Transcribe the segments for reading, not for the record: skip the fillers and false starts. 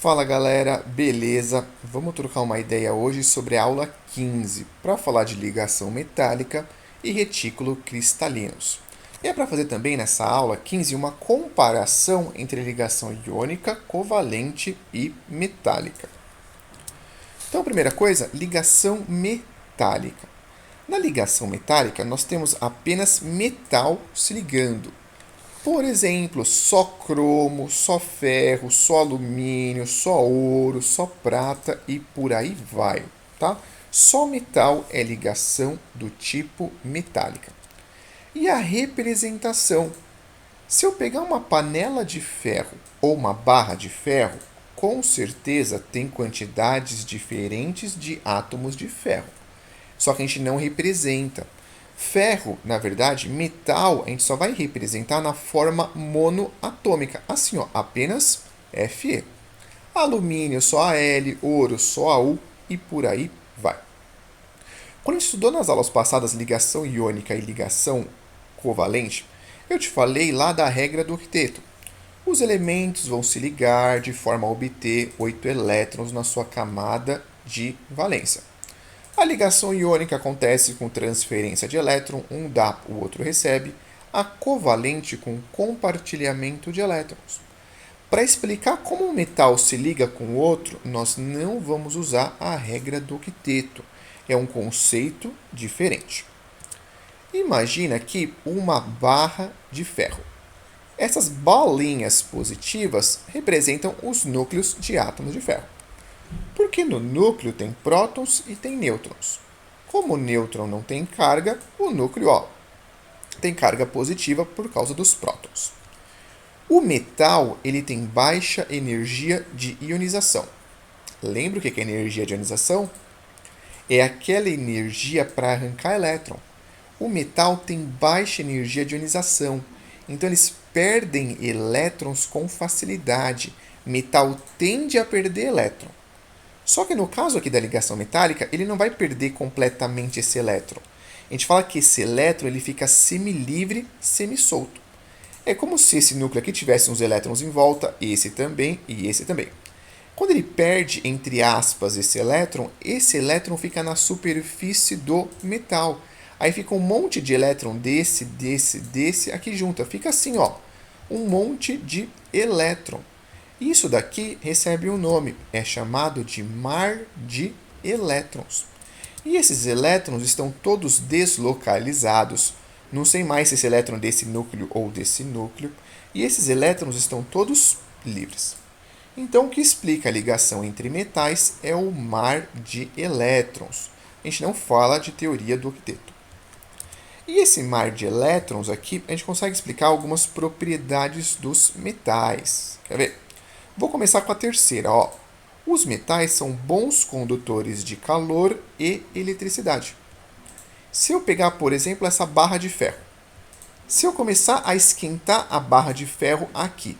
Fala galera, beleza? Vamos trocar uma ideia hoje sobre a aula 15 para falar de ligação metálica e retículo cristalinos. E é para fazer também nessa aula 15 uma comparação entre ligação iônica, covalente e metálica. Então, primeira coisa, ligação metálica. Na ligação metálica, nós temos apenas metal se ligando. Por exemplo, só cromo, só ferro, só alumínio, só ouro, só prata e por aí vai, tá? Só metal é ligação do tipo metálica. E a representação? Se eu pegar uma panela de ferro ou uma barra de ferro, com certeza tem quantidades diferentes de átomos de ferro. Só que a gente não representa. Ferro, na verdade, metal, a gente só vai representar na forma monoatômica, assim, ó, apenas Fe. Alumínio só Al, ouro só Au e por aí vai. Quando a gente estudou nas aulas passadas ligação iônica e ligação covalente, eu te falei lá da regra do octeto. Os elementos vão se ligar de forma a obter 8 elétrons na sua camada de valência. A ligação iônica acontece com transferência de elétron, um dá, o outro recebe. A covalente com compartilhamento de elétrons. Para explicar como um metal se liga com o outro, nós não vamos usar a regra do octeto. É um conceito diferente. Imagina aqui uma barra de ferro. Essas bolinhas positivas representam os núcleos de átomos de ferro. Porque no núcleo tem prótons e tem nêutrons. Como o nêutron não tem carga, o núcleo tem carga positiva por causa dos prótons. O metal ele tem baixa energia de ionização. Lembra o que é energia de ionização? É aquela energia para arrancar elétron. O metal tem baixa energia de ionização, então eles perdem elétrons com facilidade. Metal tende a perder elétron. Só que no caso aqui da ligação metálica, ele não vai perder completamente esse elétron. A gente fala que esse elétron ele fica semilivre, semissolto. É como se esse núcleo aqui tivesse uns elétrons em volta, esse também e esse também. Quando ele perde, entre aspas, esse elétron fica na superfície do metal. Aí fica um monte de elétron desse aqui junto. Fica assim, ó, um monte de elétron. Isso daqui recebe um nome, é chamado de mar de elétrons. E esses elétrons estão todos deslocalizados. Não sei mais se esse elétron é desse núcleo ou desse núcleo. E esses elétrons estão todos livres. Então, o que explica a ligação entre metais é o mar de elétrons. A gente não fala de teoria do octeto. E esse mar de elétrons aqui, a gente consegue explicar algumas propriedades dos metais. Quer ver? Vou começar com a terceira. Ó. Os metais são bons condutores de calor e eletricidade. Se eu pegar, por exemplo, essa barra de ferro. Se eu começar a esquentar a barra de ferro aqui.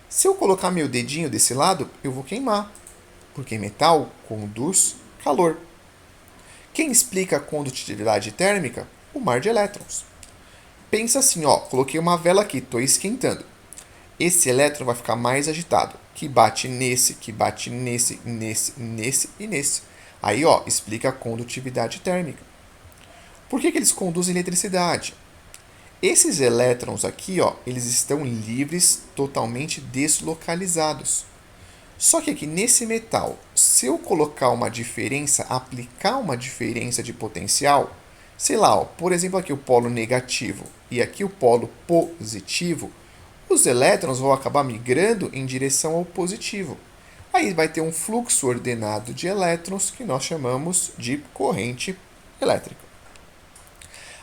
Se eu colocar meu dedinho desse lado, eu vou queimar. Porque metal conduz calor. Quem explica a condutividade térmica? O mar de elétrons. Pensa assim, ó, coloquei uma vela aqui, estou esquentando. Esse elétron vai ficar mais agitado, que bate nesse e nesse. Aí, ó, explica a condutividade térmica. Por que eles conduzem eletricidade? Esses elétrons aqui, ó, eles estão livres, totalmente deslocalizados. Só que aqui nesse metal, se eu colocar uma diferença, aplicar uma diferença de potencial, sei lá, ó, por exemplo, aqui o polo negativo e aqui o polo positivo, os elétrons vão acabar migrando em direção ao positivo. Aí vai ter um fluxo ordenado de elétrons que nós chamamos de corrente elétrica.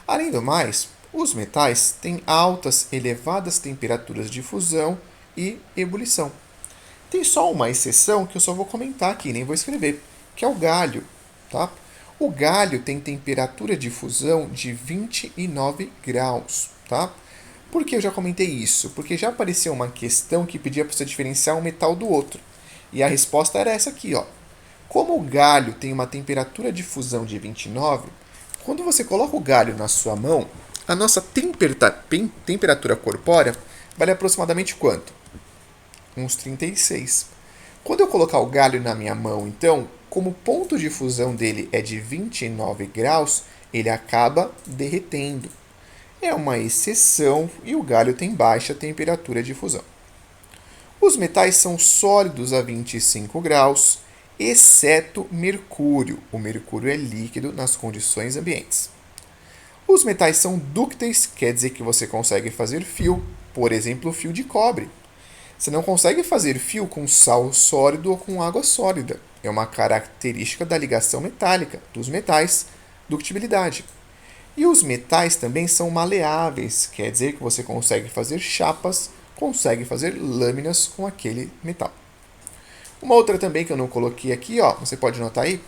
Além do mais, os metais têm altas, elevadas temperaturas de fusão e ebulição. Tem só uma exceção que eu só vou comentar aqui, nem vou escrever, que é o galho. Tá? O galho tem temperatura de fusão de 29 graus. Tá? Por que eu já comentei isso? Porque já apareceu uma questão que pedia para você diferenciar um metal do outro. E a resposta era essa aqui. Ó. Como o galho tem uma temperatura de fusão de 29, quando você coloca o galho na sua mão, a nossa temperatura corpórea vale aproximadamente quanto? Uns 36. Quando eu colocar o galho na minha mão, então, como o ponto de fusão dele é de 29 graus, ele acaba derretendo. É uma exceção e o galho tem baixa temperatura de fusão. Os metais são sólidos a 25 graus, exceto mercúrio. O mercúrio é líquido nas condições ambientes. Os metais são dúcteis, quer dizer que você consegue fazer fio, por exemplo, fio de cobre. Você não consegue fazer fio com sal sólido ou com água sólida. É uma característica da ligação metálica dos metais, ductibilidade. E os metais também são maleáveis, quer dizer que você consegue fazer chapas, consegue fazer lâminas com aquele metal. Uma outra também que eu não coloquei aqui, ó, você pode notar aí,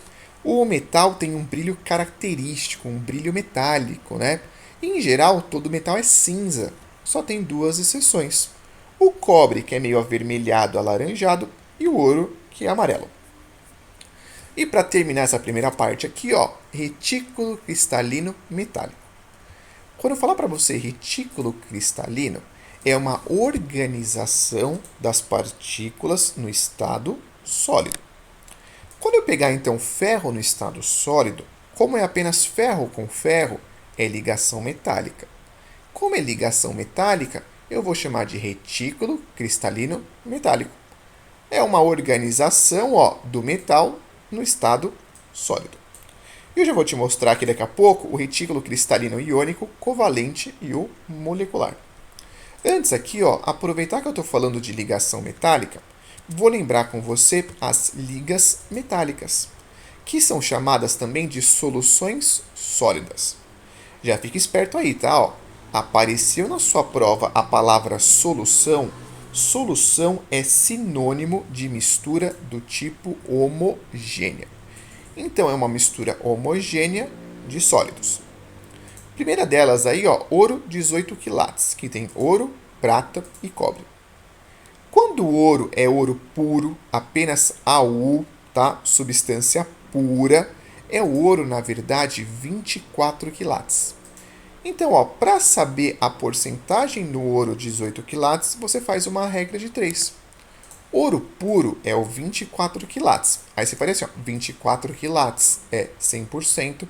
o metal tem um brilho característico, um brilho metálico, né? E, em geral, todo metal é cinza, só tem duas exceções. O cobre, que é meio avermelhado, alaranjado, e o ouro, que é amarelo. E para terminar essa primeira parte aqui, ó, retículo cristalino metálico. Quando eu falar para você retículo cristalino, é uma organização das partículas no estado sólido. Quando eu pegar então ferro no estado sólido, como é apenas ferro com ferro, é ligação metálica. Como é ligação metálica, eu vou chamar de retículo cristalino metálico. É uma organização, ó, do metal no estado sólido. E eu já vou te mostrar aqui daqui a pouco o retículo cristalino iônico, covalente e o molecular. Antes aqui, ó, aproveitar que eu estou falando de ligação metálica, vou lembrar com você as ligas metálicas, que são chamadas também de soluções sólidas. Já fica esperto aí, tá? Ó, apareceu na sua prova a palavra solução. Solução é sinônimo de mistura do tipo homogênea. Então, é uma mistura homogênea de sólidos. Primeira delas aí, ó, ouro 18 quilates, que tem ouro, prata e cobre. Quando o ouro é ouro puro, apenas AU, tá? Substância pura, é o ouro, na verdade, 24 quilates. Então, ó, para saber a porcentagem no ouro 18 quilates, você faz uma regra de 3. Ouro puro é o 24 quilates. Aí você faria assim, ó, 24 quilates é 100%,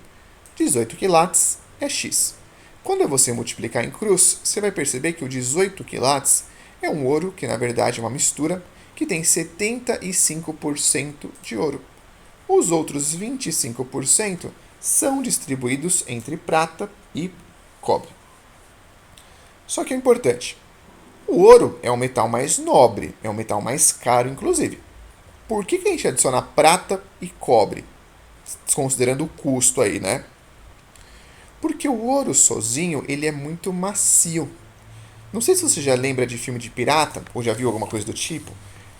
18 quilates é X. Quando você multiplicar em cruz, você vai perceber que o 18 quilates é um ouro, que na verdade é uma mistura, que tem 75% de ouro. Os outros 25% são distribuídos entre prata e cobre. Só que é importante, o ouro é um metal mais nobre, é um metal mais caro, inclusive. Por que a gente adiciona prata e cobre? Considerando o custo aí, né? Porque o ouro sozinho, ele é muito macio. Não sei se você já lembra de filme de pirata, ou já viu alguma coisa do tipo.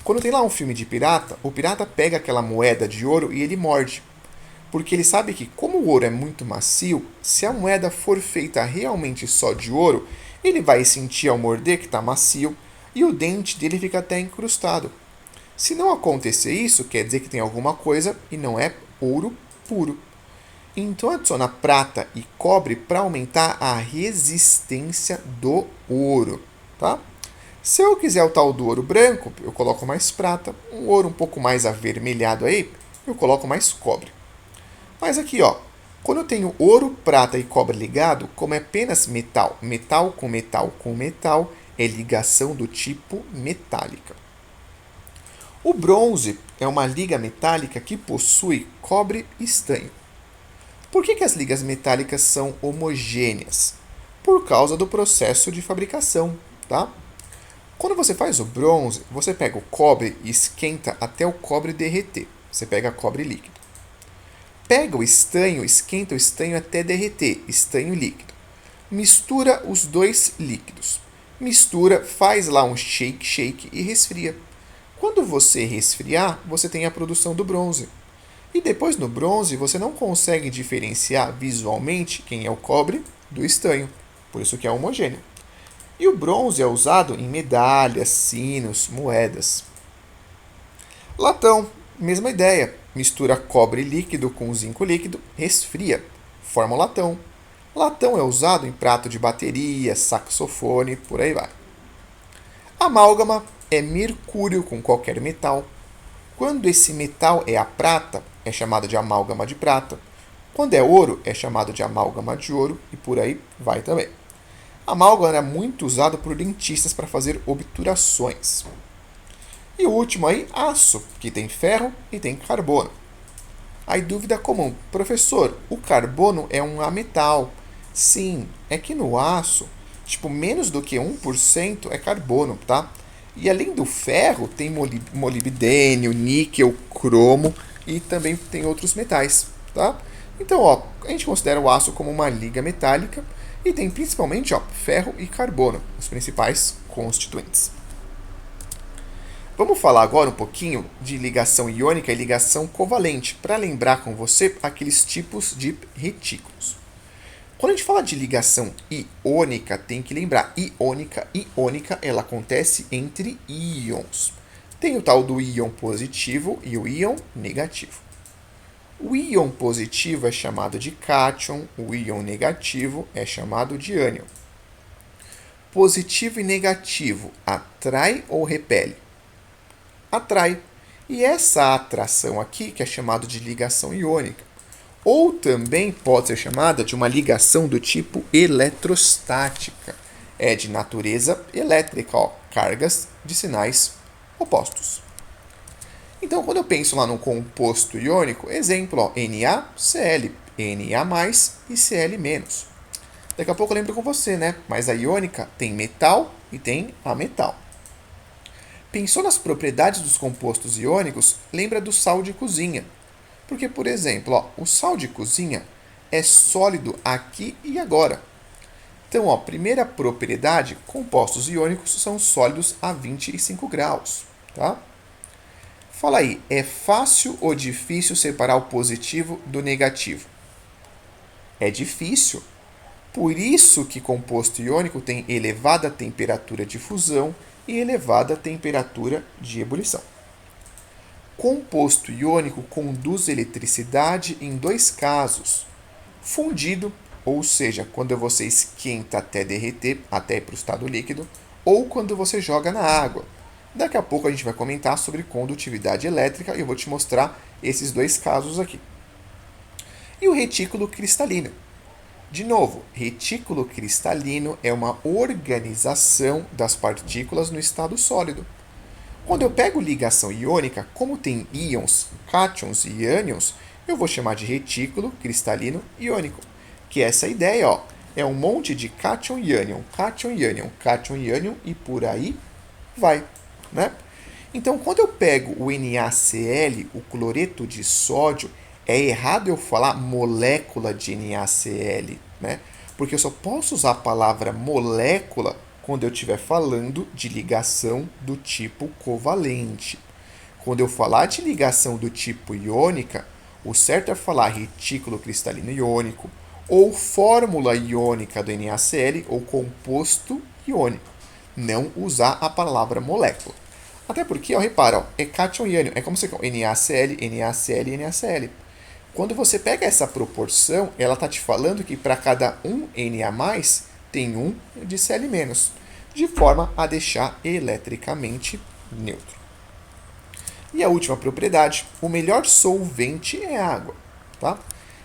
Quando tem lá um filme de pirata, o pirata pega aquela moeda de ouro e ele morde. Porque ele sabe que, como o ouro é muito macio, se a moeda for feita realmente só de ouro, ele vai sentir ao morder que está macio e o dente dele fica até incrustado. Se não acontecer isso, quer dizer que tem alguma coisa e não é ouro puro. Então adiciona prata e cobre para aumentar a resistência do ouro, tá? Se eu quiser o tal do ouro branco, eu coloco mais prata. Um ouro um pouco mais avermelhado aí, eu coloco mais cobre. Mas aqui, ó, quando eu tenho ouro, prata e cobre ligado, como é apenas metal, metal com metal com metal, é ligação do tipo metálica. O bronze é uma liga metálica que possui cobre e estanho. Por que as ligas metálicas são homogêneas? Por causa do processo de fabricação, tá? Quando você faz o bronze, você pega o cobre e esquenta até o cobre derreter. Você pega cobre líquido. Pega o estanho, esquenta o estanho até derreter, estanho líquido. Mistura os dois líquidos. Mistura, faz lá um shake e resfria. Quando você resfriar, você tem a produção do bronze. E depois no bronze, você não consegue diferenciar visualmente quem é o cobre do estanho. Por isso que é homogêneo. E o bronze é usado em medalhas, sinos, moedas. Latão, mesma ideia. Mistura cobre líquido com zinco líquido, resfria, forma o latão. Latão é usado em prato de bateria, saxofone, por aí vai. Amálgama é mercúrio com qualquer metal. Quando esse metal é a prata, é chamado de amálgama de prata. Quando é ouro, é chamado de amálgama de ouro e por aí vai também. A amálgama é muito usada por dentistas para fazer obturações. E o último aí, aço, que tem ferro e tem carbono. Aí dúvida comum, professor, o carbono é um ametal. Sim, é que no aço, menos do que 1% é carbono, tá? E além do ferro, tem molibdênio, níquel, cromo e também tem outros metais, tá? Então, a gente considera o aço como uma liga metálica e tem principalmente, ferro e carbono, os principais constituintes. Vamos falar agora um pouquinho de ligação iônica e ligação covalente, para lembrar com você aqueles tipos de retículos. Quando a gente fala de ligação iônica, tem que lembrar, iônica, ela acontece entre íons. Tem o tal do íon positivo e o íon negativo. O íon positivo é chamado de cátion, o íon negativo é chamado de ânion. Positivo e negativo atrai ou repele? Atrai. E essa atração aqui, que é chamada de ligação iônica, ou também pode ser chamada de uma ligação do tipo eletrostática. É de natureza elétrica, cargas de sinais opostos. Então, quando eu penso lá no composto iônico, exemplo, NaCl, Na+, e Cl-. Daqui a pouco eu lembro com você, né? Mas a iônica tem metal e tem ametal. Pensou nas propriedades dos compostos iônicos, lembra do sal de cozinha. Porque, por exemplo, o sal de cozinha é sólido aqui e agora. Então, primeira propriedade, compostos iônicos são sólidos a 25 graus. Tá? Fala aí, é fácil ou difícil separar o positivo do negativo? É difícil. Por isso que composto iônico tem elevada temperatura de fusão e elevada temperatura de ebulição. Composto iônico conduz eletricidade em dois casos. Fundido, ou seja, quando você esquenta até derreter, até ir para o estado líquido, ou quando você joga na água. Daqui a pouco a gente vai comentar sobre condutividade elétrica e eu vou te mostrar esses dois casos aqui. E o retículo cristalino. De novo, retículo cristalino é uma organização das partículas no estado sólido. Quando eu pego ligação iônica, como tem íons, cátions e ânions, eu vou chamar de retículo cristalino iônico. Que é essa ideia, é um monte de cátion e ânion, cátion e ânion, cátion e ânion e por aí vai, né? Então, quando eu pego o NaCl, o cloreto de sódio, é errado eu falar molécula de NaCl, né? Porque eu só posso usar a palavra molécula quando eu estiver falando de ligação do tipo covalente. Quando eu falar de ligação do tipo iônica, o certo é falar retículo cristalino iônico, ou fórmula iônica do NaCl, ou composto iônico. Não usar a palavra molécula. Até porque, repara, é cátion e ânion. É como se fosse NaCl, NaCl, NaCl. Quando você pega essa proporção, ela está te falando que para cada um Na+, tem um de Cl-, de forma a deixar eletricamente neutro. E a última propriedade, o melhor solvente é a água, tá?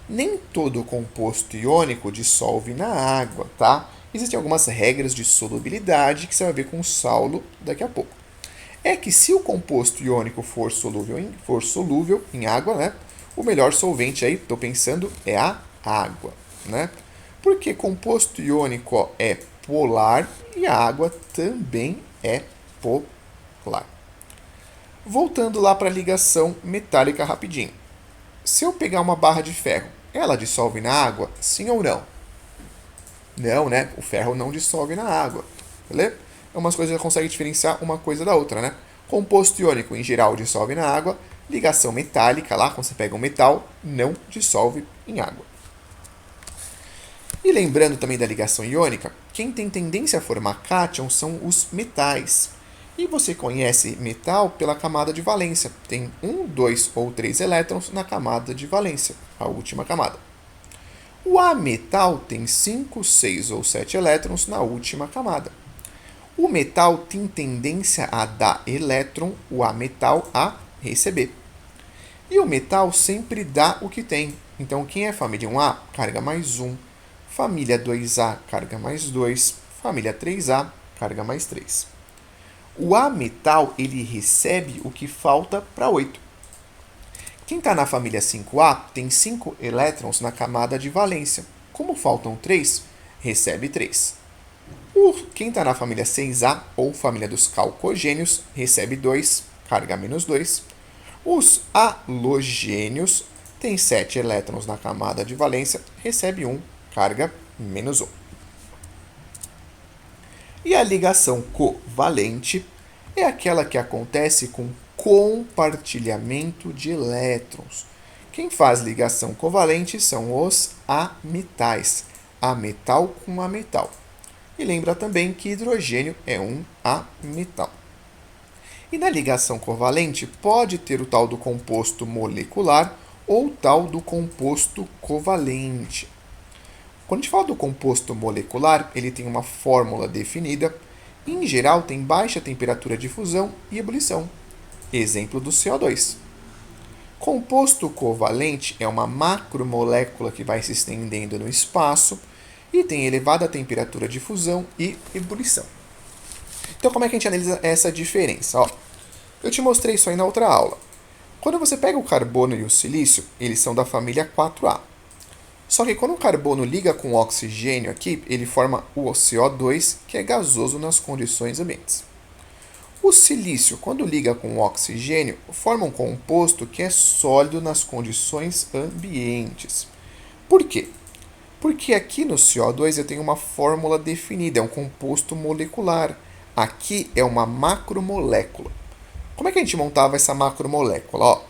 Nem todo composto iônico dissolve na água, tá? Existem algumas regras de solubilidade que você vai ver com o Saulo daqui a pouco. É que se o composto iônico for solúvel em água, né? O melhor solvente aí, estou pensando, é a água, né? Porque composto iônico é polar e a água também é polar. Voltando lá para a ligação metálica rapidinho. Se eu pegar uma barra de ferro, ela dissolve na água? Sim ou não? Não, né? O ferro não dissolve na água. Beleza? É umas coisas que consegue diferenciar uma coisa da outra, né? Composto iônico, em geral, dissolve na água. Ligação metálica, lá, quando você pega um metal, não dissolve em água. E lembrando também da ligação iônica, quem tem tendência a formar cátion são os metais. E você conhece metal pela camada de valência. Tem 1, 2 ou 3 elétrons na camada de valência, a última camada. O ametal tem 5, 6 ou 7 elétrons na última camada. O metal tem tendência a dar elétron, o ametal a receber. E o metal sempre dá o que tem. Então, quem é família 1A, carga mais 1. Família 2A, carga mais 2. Família 3A, carga mais 3. O A metal, ele recebe o que falta para 8. Quem está na família 5A tem 5 elétrons na camada de valência. Como faltam 3, recebe 3. Quem está na família 6A, ou família dos calcogênios, recebe 2, carga menos 2. Os halogênios têm 7 elétrons na camada de valência, recebe 1, carga menos 1. E a ligação covalente é aquela que acontece com compartilhamento de elétrons. Quem faz ligação covalente são os ametais, ametal com ametal. E lembra também que hidrogênio é um ametal. E na ligação covalente pode ter o tal do composto molecular ou tal do composto covalente. Quando a gente fala do composto molecular, ele tem uma fórmula definida e, em geral, tem baixa temperatura de fusão e ebulição. Exemplo do CO2. Composto covalente é uma macromolécula que vai se estendendo no espaço e tem elevada temperatura de fusão e ebulição. Então, como é que a gente analisa essa diferença? Eu te mostrei isso aí na outra aula. Quando você pega o carbono e o silício, eles são da família 4A. Só que quando o carbono liga com o oxigênio aqui, ele forma o CO2, que é gasoso nas condições ambientes. O silício, quando liga com o oxigênio, forma um composto que é sólido nas condições ambientes. Por quê? Porque aqui no CO2 eu tenho uma fórmula definida, é um composto molecular. Aqui é uma macromolécula. Como é que a gente montava essa macromolécula?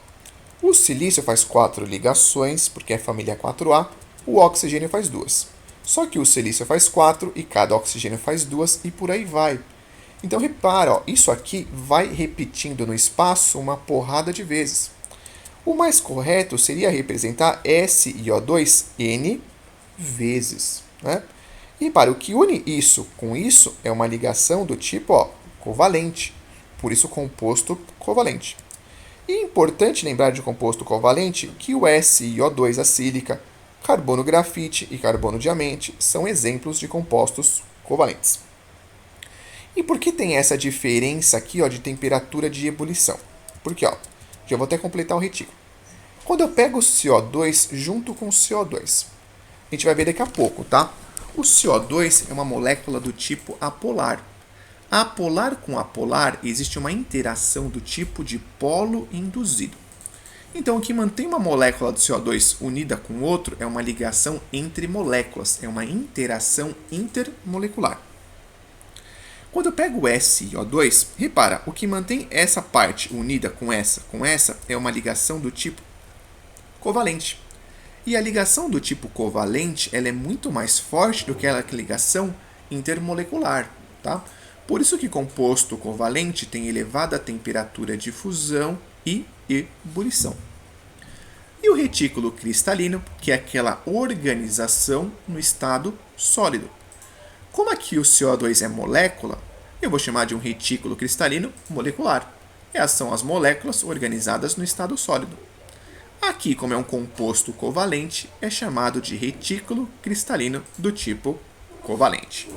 O silício faz 4 ligações, porque é família 4A, o oxigênio faz 2. Só que o silício faz 4 e cada oxigênio faz 2 e por aí vai. Então repara, isso aqui vai repetindo no espaço uma porrada de vezes. O mais correto seria representar SiO2 N vezes. Né? E repara, o que une isso com isso é uma ligação do tipo covalente. Por isso, composto covalente. E é importante lembrar de composto covalente que o SiO2 acílica, carbono grafite e carbono diamante são exemplos de compostos covalentes. E por que tem essa diferença aqui de temperatura de ebulição? Porque, já vou até completar o retículo. Quando eu pego o CO2 junto com o CO2, a gente vai ver daqui a pouco, tá? O CO2 é uma molécula do tipo apolar. Apolar com apolar existe uma interação do tipo de polo induzido. Então, o que mantém uma molécula do CO2 unida com outro é uma ligação entre moléculas, é uma interação intermolecular. Quando eu pego o SiO2, repara, o que mantém essa parte unida com essa é uma ligação do tipo covalente. E a ligação do tipo covalente ela é muito mais forte do que a ligação intermolecular, tá? Por isso que composto covalente tem elevada temperatura de fusão e ebulição. E o retículo cristalino, que é aquela organização no estado sólido. Como aqui o CO2 é molécula, eu vou chamar de um retículo cristalino molecular. Essas são as moléculas organizadas no estado sólido. Aqui, como é um composto covalente, é chamado de retículo cristalino do tipo covalente.